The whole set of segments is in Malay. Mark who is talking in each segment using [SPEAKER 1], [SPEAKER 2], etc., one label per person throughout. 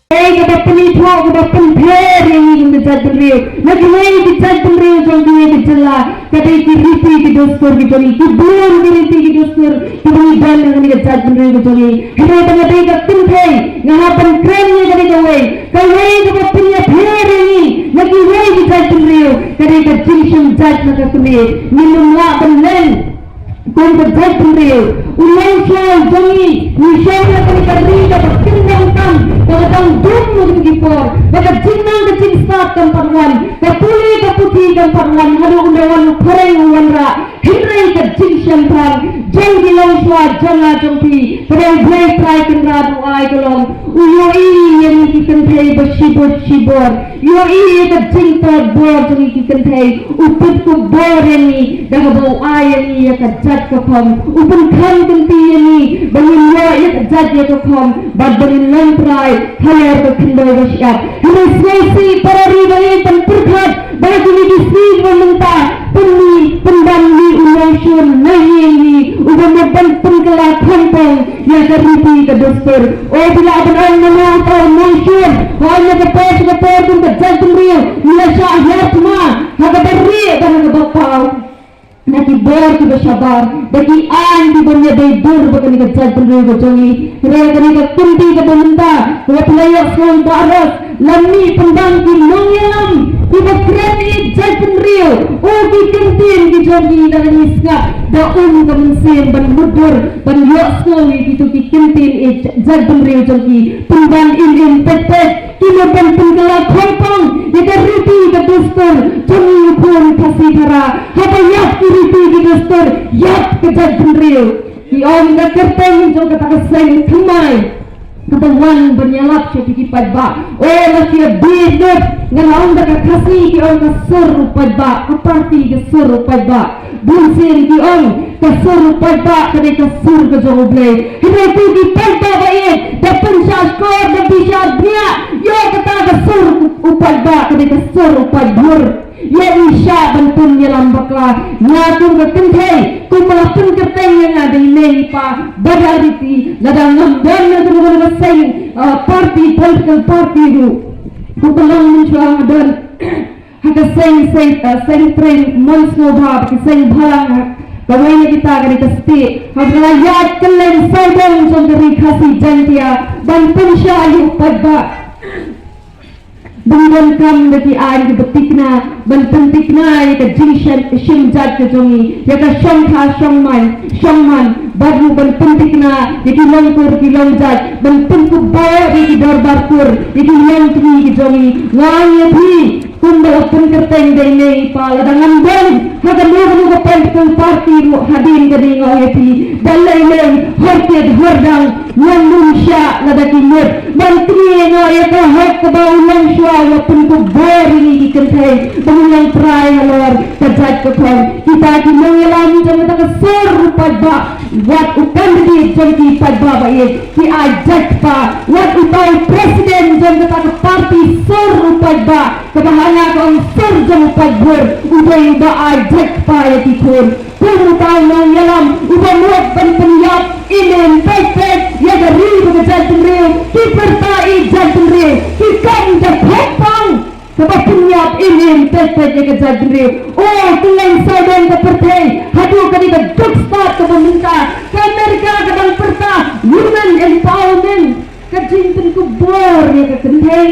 [SPEAKER 1] Kita penitwa, kita penperi ini kita jadul. Lagi lagi kita jadul jangki kita jelah. Kata ikiriti kita dostor kita ni, kibun kiriti kita dostor. Kita ni dan dengan kita jadul kita ni. Kita tengah kita penperi, ngahapan kerennya kita jawai. Kalau kita punya peri ini, lagi lagi kita jadul. Kata kita jinsum jadul kita ni, minum lah penlen. Kau berjaya beliau, ulang siang jami, misalnya kami kerja berkendang kam, berkendang dulu begipor, berkendang kecil start kamparwan, kepuli keputi kamparwan, haru undawan pereng wanra, hindrai kecil siampan, jangan lang swa jangan jompi, perang break try kenradu ay kolong, uyo ini yang kita kentai bersibor, uyo ini kecil terbor yang kita kentai, uput kubor ini, dah bau ay ini kecil kapam upun kan ganti ini bangin ya jad ya kapam bad bangin lantrai hayar ko khindoi basiap hine swasi parari bangin panpurkhat bagi ni disri mamanta punni pandamni ulayshun nahi ubam ban pungkala khampong ya kariti ka dostor o bila aban nama ta manshur hanya ka pes ka pun ka jad tumriyo ya syahiyat ma haga barri dan haga bapau Naki bor ki bersabar, bagi an di bawah dari dur bukan ikat jadul juga jongi, mereka ni ikat kunti ikat benda, mereka layak sekolah baras, lami pendang ki nongelam, ikat kerani jadul rio, oh ki kentin ki jongi dan iskap, daun kemensin ban mudur, ban yak sekolah itu ki kentin jadul rio jongi, pendang ilin pet, kilo ban penggelap kompong, ikat riti ikat dostor, jongi pun kasih dara, apa yak kiri di dostor yap kejad bendril di om nak kerteng jo kata keseng kemai ketawan bernyalap syuki padba oh laki bidut ngan om nak kasih di om kasur padba aparti kasur padba bunsin di om kasur padba kene kasur ke jo oblei hine tu di padba baik dapat skor dan bisa dia yo kata kasur padba kene kasur padbur ya isya bantun ya lambaklah ngatung ke kentai kumalapun kerteng yang ada ini pa badariti ladang ngamdan na turun ke seng parti political party itu kumalang mencuang dan haka seng train monsno bab ke seng balang bagaimana kita akan dikasti habla yat kelen saudang sondari kasih jantia bantun syahyu padba Banggan kam bagi air betikna, bententikna ya ke jinshan shimjat ke jongi, ya ke shongkha shongman, baru bententikna ya ke longkur ke longjat, bententuk bawa ya ke darbarkur, ya ke longkri ke jongi, wang ya bhi, kumbal pun kerteng dene pala dengan bang, haga nuga political party hadin ke dengo ya bhi, dalai hortiat hordang, Manusia ladaki mud, menteri ngo ya ke hak ke bau langsua walaupun ku bori di kentai, bangunan perai halor kejat ke kong, kita ki mengelam jangan tak kesur padba, wat ukan di jangan padba baik, ki ajak pa, wat utai presiden jangan tak parti sur padba, kebahana kong sur jangan padbur, utai udah ajak pa ya ki kur, utai mengelam, udah muat penpenyap, ini pek ya dari bekerja real, kita bertai jantung real, kita injak hopang, sebab penyap ini pek ya kerja real. Oh, tulang saudara kepertai, hadu kali ke jokstart ke pemerintah, ke Amerika ke bang perta, women empowerment, kejinten ku bor ya ke kentai.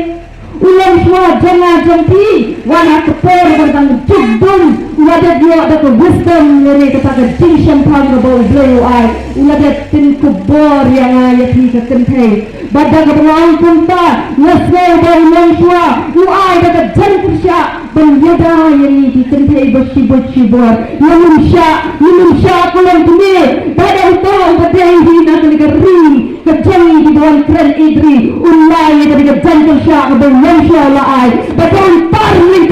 [SPEAKER 1] Ulang semua jangan jompi, wana kepor berdang jubun, ulada dia ada ke wisdom dari kata jinshan pang ke bau beliau ai, ulada tin kubor yang ayat ni ke kentai, badak ke bawang kumpa, nasai bau ulang semua, uai ada jangkrsya, benyada yang ni di kentai bersibor, manusia kulang tumi, badak utang badai hina kenegeri, kejangi di bawah keren idri, ulai dari jangkrsya ke bau Malaysia lah ai, betul parlimen